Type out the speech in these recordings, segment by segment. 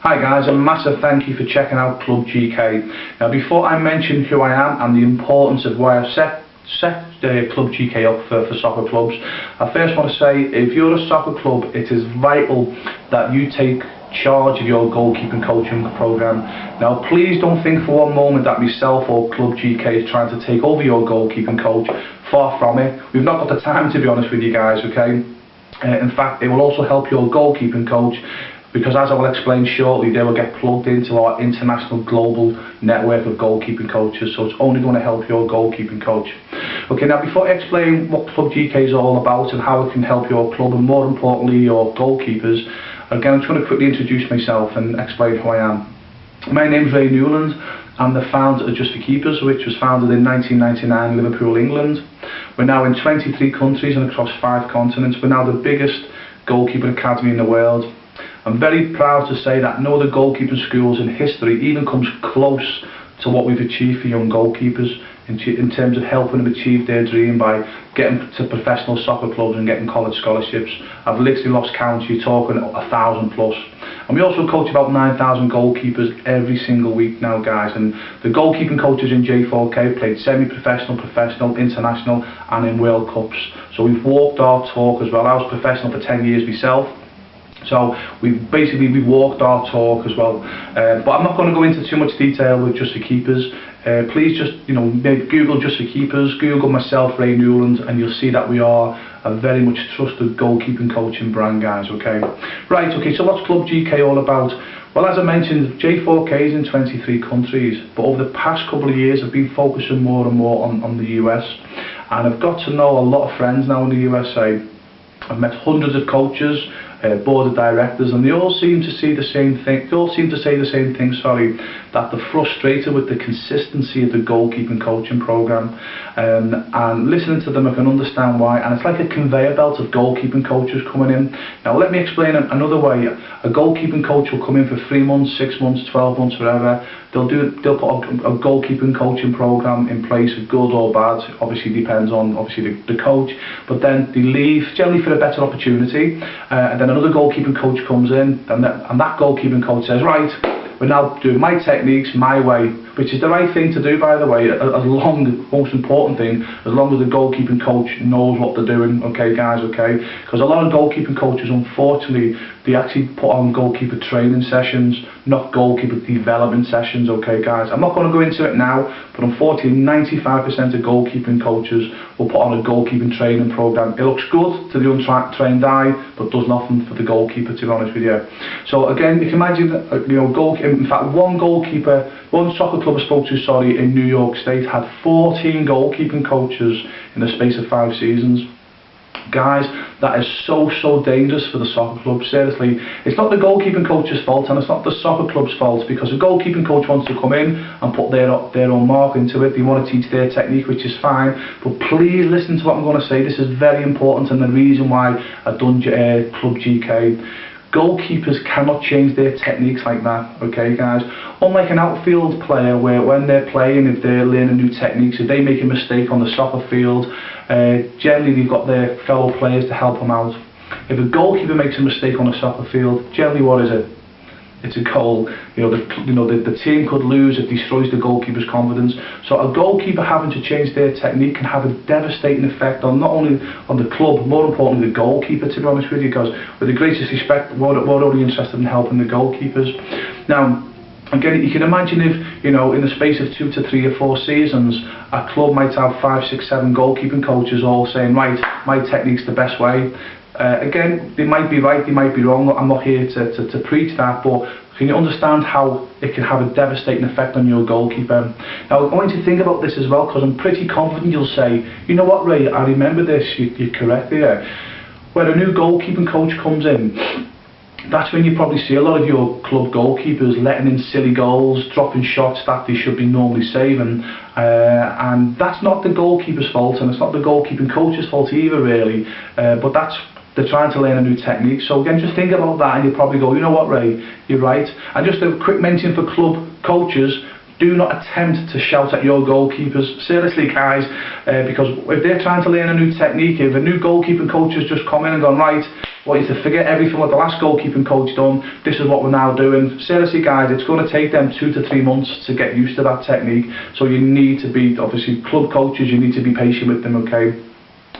Hi guys, a massive thank you for checking out Club GK. Now before I mention who I am and the importance of why I've set Club GK up for soccer clubs, I first want to say if you're a soccer club, it is vital that you take charge of your goalkeeping coaching program. Now please don't think for one moment that myself or Club GK is trying to take over your goalkeeping coach. Far from it. We've not got the time, to be honest with you guys, okay? In fact, it will also help your goalkeeping coach, because as I will explain shortly, they will get plugged into our international global network of goalkeeping coaches, so it's only going to help your goalkeeping coach. Okay, now before I explain what Club GK is all about and how it can help your club and more importantly your goalkeepers, again I'm just going to quickly introduce myself and explain who I am. My name is Ray Newland. I'm the founder of Just for Keepers, which was founded in 1999 in Liverpool, England. We're now in 23 countries and across 5 continents. We're now the biggest goalkeeping academy in the world. I'm very proud to say that no other goalkeeping schools in history even comes close to what we've achieved for young goalkeepers in terms of helping them achieve their dream by getting to professional soccer clubs and getting college scholarships. I've literally lost count, you're talking 1,000 plus. And we also coach about 9,000 goalkeepers every single week now, guys. And the goalkeeping coaches in J4K played semi-professional, professional, international and in World Cups. So we've walked our talk as well. I was professional for 10 years myself. So we walked our talk as well, but I'm not going to go into too much detail with Just for Keepers. Please just maybe Google Just for Keepers, Google myself, Ray Newland, and you'll see that we are a very much trusted goalkeeping coaching brand, guys. Okay, right. Okay, so what's Club GK all about? Well, as I mentioned, J4K is in 23 countries, but over the past couple of years I've been focusing more and more on the US, and I've got to know a lot of friends now in the USA. I've met hundreds of coaches, board of directors, and they all seem to see the same thing. They all seem to say the same thing. That they're frustrated with the consistency of the goalkeeping coaching program. And listening to them, I can understand why. And it's like a conveyor belt of goalkeeping coaches coming in. Now, let me explain another way. A goalkeeping coach will come in for 3 months, 6 months, 12 months, whatever. They'll put a goalkeeping coaching program in place, good or bad. Obviously depends on the coach. But then they leave generally for a better opportunity, and then another goalkeeping coach comes in, and that goalkeeping coach says, right, we're now doing my techniques my way, which is the right thing to do, by the way, most important thing, as long as the goalkeeping coach knows what they're doing, okay guys, okay? Because a lot of goalkeeping coaches, unfortunately, they actually put on goalkeeper training sessions, not goalkeeper development sessions, okay guys? I'm not going to go into it now, but unfortunately 95% of goalkeeping coaches will put on a goalkeeping training program. It looks good to the untrained eye, but does nothing for the goalkeeper, to be honest with you. So again, you can imagine, in fact, one soccer club I spoke to, in New York State had 14 goalkeeping coaches in the space of 5 seasons. Guys, that is so dangerous for the soccer club. Seriously, it's not the goalkeeping coach's fault and it's not the soccer club's fault, because a goalkeeping coach wants to come in and put their own mark into it. They want to teach their technique, which is fine, but please listen to what I'm going to say. This is very important, and the reason why I've done Club GK. Goalkeepers cannot change their techniques like that, okay guys? Unlike an outfield player, where when they're playing, if they're learning new techniques, if they make a mistake on the soccer field, generally they've got their fellow players to help them out. If a goalkeeper makes a mistake on a soccer field, generally what is it? It's a goal. The team could lose. It destroys the goalkeeper's confidence. So a goalkeeper having to change their technique can have a devastating effect on not only on the club, more importantly the goalkeeper, to be honest with you, because with the greatest respect, we're only interested in helping the goalkeepers. Now, again, you can imagine if, in the space of 2 to 3 or 4 seasons, a club might have 5, 6, 7 goalkeeping coaches all saying, right, my technique's the best way. Again, they might be right, they might be wrong. I'm not here to preach that, but can you understand how it can have a devastating effect on your goalkeeper? Now, I want you to think about this as well, because I'm pretty confident you'll say, you know what, Ray, I remember this, you're correct there. When a new goalkeeping coach comes in, that's when you probably see a lot of your club goalkeepers letting in silly goals, dropping shots that they should be normally saving, and that's not the goalkeeper's fault, and it's not the goalkeeping coach's fault either, really, but they're trying to learn a new technique. So again, just think about that and you'll probably go, you know what, Ray, you're right. And just a quick mention for club coaches, do not attempt to shout at your goalkeepers. Seriously, guys, because if they're trying to learn a new technique, if a new goalkeeping coach has just come in and gone, right, want you to forget everything what the last goalkeeping coach done, this is what we're now doing. Seriously, guys, it's going to take them 2 to 3 months to get used to that technique. So you need to be, obviously, club coaches, you need to be patient with them, okay?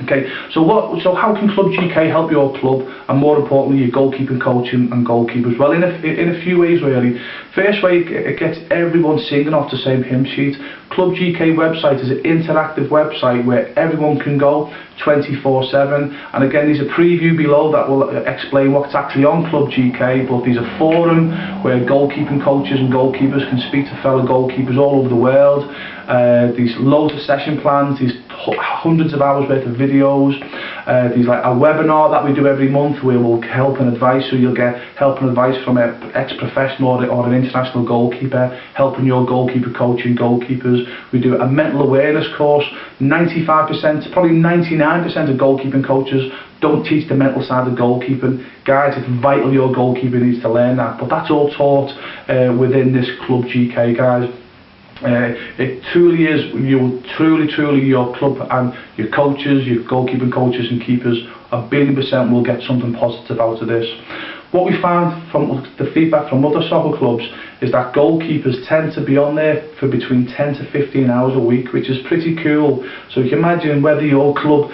Okay, so how can Club GK help your club, and more importantly your goalkeeping coaching and goalkeepers? Well, in a few ways really. First way, it gets everyone singing off the same hymn sheet. Club GK website is an interactive website where everyone can go 24/7, and again there's a preview below that will explain what's actually on Club GK, but there's a forum where goalkeeping coaches and goalkeepers can speak to fellow goalkeepers all over the world. There's loads of session plans, there's hundreds of hours worth of videos, there's like a webinar that we do every month where we'll help and advice, so you'll get help and advice from an ex-professional or an international goalkeeper, helping your goalkeeper coaching goalkeepers. We do a mental awareness course. 95%, probably 99% of goalkeeping coaches don't teach the mental side of goalkeeping. Guys, it's vital your goalkeeper needs to learn that, but that's all taught within this Club GK, guys. It truly is, truly your club and your coaches, your goalkeeping coaches and keepers, 1,000,000,000% will get something positive out of this. What we found from the feedback from other soccer clubs is that goalkeepers tend to be on there for between 10 to 15 hours a week, which is pretty cool. So you can imagine whether your club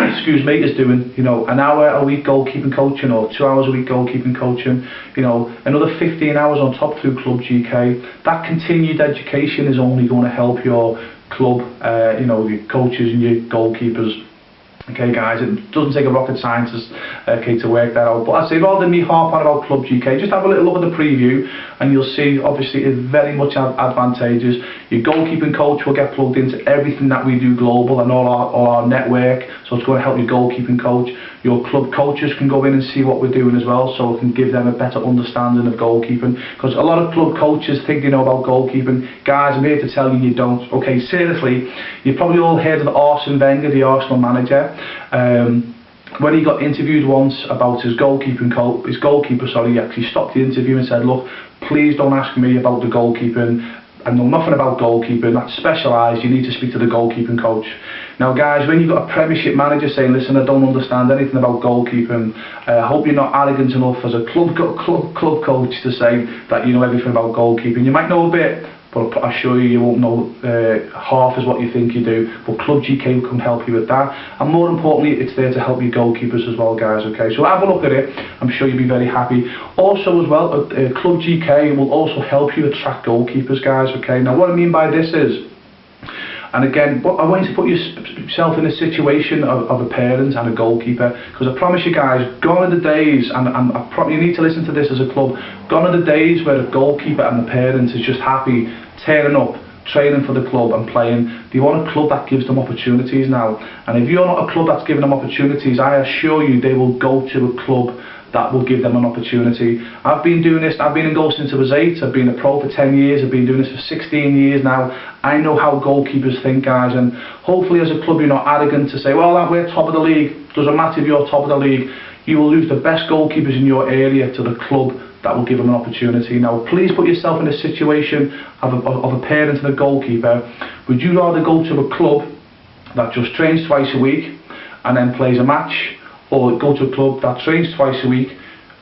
excuse me, is doing, you know, an hour a week goalkeeping coaching or 2 hours a week goalkeeping coaching, you know, another 15 hours on top through Club GK. That continued education is only going to help your club, you know, your coaches and your goalkeepers. Okay, guys, it doesn't take a rocket scientist to work that out. But I'd say rather than me harp on about Club GK, just have a little look at the preview and you'll see obviously it's very much advantageous. Your goalkeeping coach will get plugged into everything that we do global and all our network, so it's going to help your goalkeeping coach. Your club coaches can go in and see what we're doing as well, so it can give them a better understanding of goalkeeping, because a lot of club coaches think they know about goalkeeping. Guys, I'm here to tell you don't. Okay, seriously, you've probably all heard of Arsene Wenger, the Arsenal manager. When he got interviewed once about his goalkeeper, he actually stopped the interview and said, look, please don't ask me about the goalkeeping. I know nothing about goalkeeping, that's specialised, you need to speak to the goalkeeping coach. Now guys, when you've got a Premiership manager saying, listen, I don't understand anything about goalkeeping, I hope you're not arrogant enough as a club coach to say that you know everything about goalkeeping. You might know a bit, but I assure you, you won't know half as what you think you do. But Club GK can help you with that, and more importantly, it's there to help your goalkeepers as well, guys. Okay, so have a look at it. I'm sure you'll be very happy. Also, as well, Club GK will also help you attract goalkeepers, guys. Okay, now what I mean by this is, and again, I want you to put yourself in a situation of a parent and a goalkeeper, because I promise you guys, gone are the days, and you need to listen to this as a club, gone are the days where the goalkeeper and the parent is just happy turning up, training for the club and playing. They want a club that gives them opportunities now, and if you're not a club that's giving them opportunities, I assure you they will go to a club that will give them an opportunity. I've been doing this, I've been in goal since I was 8, I've been a pro for 10 years, I've been doing this for 16 years now. I know how goalkeepers think, guys, and hopefully as a club you're not arrogant to say, well, we're top of the league. Doesn't matter if you're top of the league, you will lose the best goalkeepers in your area to the club that will give them an opportunity. Now please put yourself in a situation of a parent and a goalkeeper. Would you rather go to a club that just trains twice a week and then plays a match, or go to a club that trains twice a week,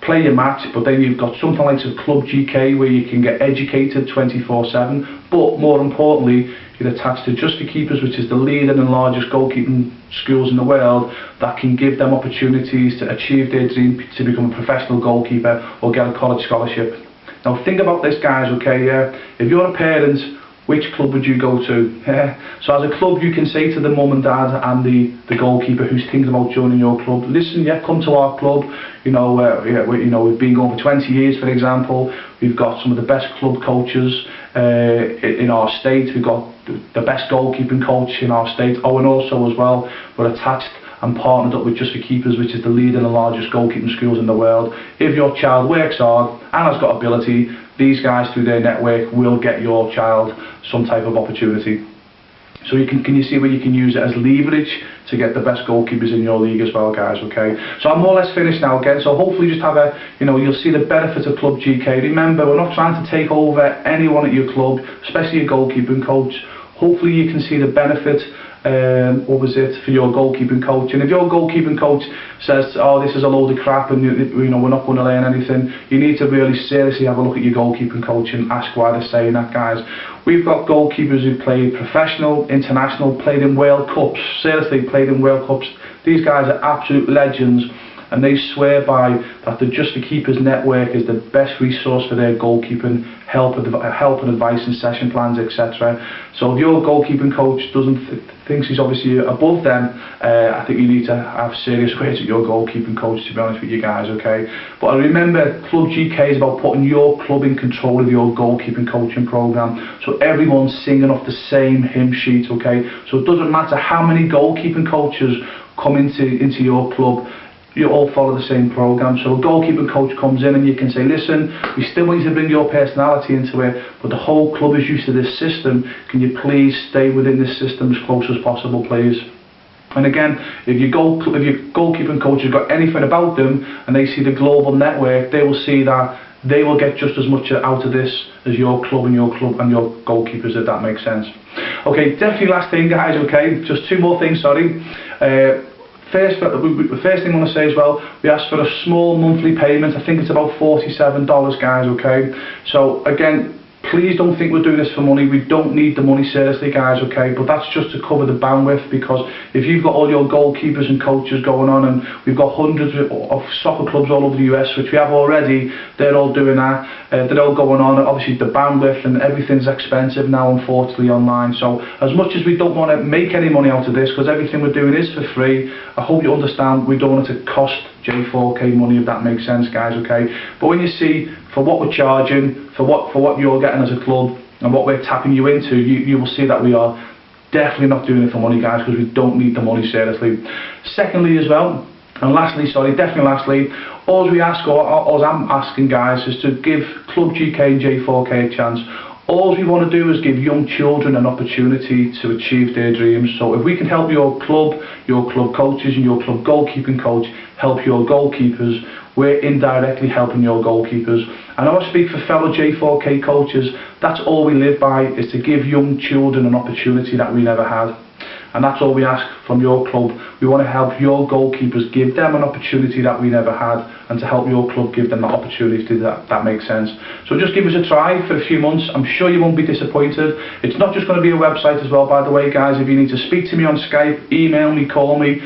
play your match, but then you've got something like a Club GK where you can get educated 24/7, but more importantly, you're attached to Just for Keepers, which is the leading and largest goalkeeping schools in the world that can give them opportunities to achieve their dream to become a professional goalkeeper or get a college scholarship. Now think about this, guys, okay? If you're a parent, which club would you go to? So as a club, you can say to the mum and dad and the goalkeeper who's thinking about joining your club, listen, yeah, come to our club. You know, we've been going for 20 years, for example. We've got some of the best club coaches in our state. We've got the best goalkeeping coach in our state. Oh, and also as well, we're attached and partnered up with Just for Keepers, which is the leading and largest goalkeeping schools in the world. If your child works hard and has got ability, these guys through their network will get your child some type of opportunity. So can you see where you can use it as leverage to get the best goalkeepers in your league as well, guys, okay? So I'm more or less finished now again, so hopefully just have a, you'll see the benefits of Club GK. Remember, we're not trying to take over anyone at your club, especially your goalkeeping coach. Hopefully you can see the benefit for your goalkeeping coach. And if your goalkeeping coach says, oh, this is a load of crap and we're not going to learn anything, you need to really seriously have a look at your goalkeeping coach and ask why they're saying that, guys. We've got goalkeepers who played professional, international, played in World Cups, seriously played in World Cups. These guys are absolute legends, and they swear by that the Just for Keepers network is the best resource for their goalkeeping help and advice and session plans, etc. So if your goalkeeping coach thinks he's obviously above them, I think you need to have serious words with your goalkeeping coach, to be honest with you guys, okay? But remember, Club GK is about putting your club in control of your goalkeeping coaching program, so everyone's singing off the same hymn sheet, okay? So it doesn't matter how many goalkeeping coaches come into your club, you all follow the same program. So a goalkeeping coach comes in and you can say, listen, we still want you to bring your personality into it, but the whole club is used to this system. Can you please stay within this system as close as possible, please? And again, if your goalkeeping coach has got anything about them and they see the global network, they will see that they will get just as much out of this as your club and your goalkeepers, if that makes sense. Okay, definitely last thing, guys, okay? Just two more things, sorry. First thing I want to say as well, we asked for a small monthly payment. I think it's about $47, guys, okay? So again, please don't think we're doing this for money. We don't need the money, seriously, guys, okay? But that's just to cover the bandwidth, because if you've got all your goalkeepers and coaches going on, and we've got hundreds of soccer clubs all over the US, which we have already, they're all doing that. They're all going on. Obviously, the bandwidth and everything's expensive now, unfortunately, online. So as much as we don't want to make any money out of this, because everything we're doing is for free, I hope you understand we don't want it to cost J4K money, if that makes sense, guys, okay? But when you see, for what we're charging, for what you're getting as a club, and what we're tapping you into, you will see that we are definitely not doing it for money, guys, because we don't need the money, seriously. Secondly as well, and lastly, all we ask, or all I'm asking, guys, is to give Club GK and J4K a chance. All we want to do is give young children an opportunity to achieve their dreams. So if we can help your club coaches and your club goalkeeping coach help your goalkeepers, we're indirectly helping your goalkeepers. And I want to speak for fellow J4K coaches, that's all we live by, is to give young children an opportunity that we never had. And that's all we ask from your club. We want to help your goalkeepers, give them an opportunity that we never had, and to help your club give them that opportunity. That makes sense. So just give us a try for a few months. I'm sure you won't be disappointed. It's not just going to be a website as well, by the way, guys. If you need to speak to me on Skype, email me, call me,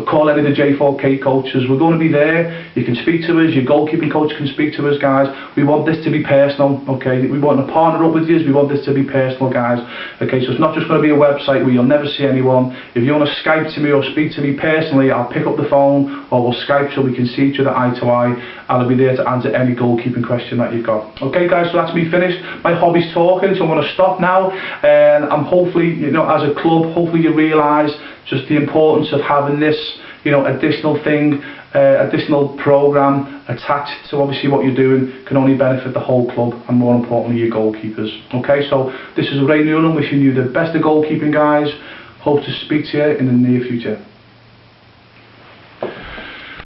call any of the J4K coaches, we're going to be there. You can speak to us, your goalkeeping coach can speak to us, guys. We want this to be personal, okay? We want to partner up with you, we want this to be personal, guys. Okay, so it's not just going to be a website where you'll never see anyone. If you want to Skype to me or speak to me personally, I'll pick up the phone, or we'll Skype so we can see each other eye to eye, and I'll be there to answer any goalkeeping question that you've got. Okay, guys, so that's me finished. My hobby's talking, so I'm going to stop now, and I'm hopefully, as a club, hopefully you realise just the importance of having this, additional thing, additional program attached to obviously what you're doing can only benefit the whole club, and more importantly your goalkeepers. Okay, so this is Ray Newland wishing you the best of goalkeeping, guys. Hope to speak to you in the near future.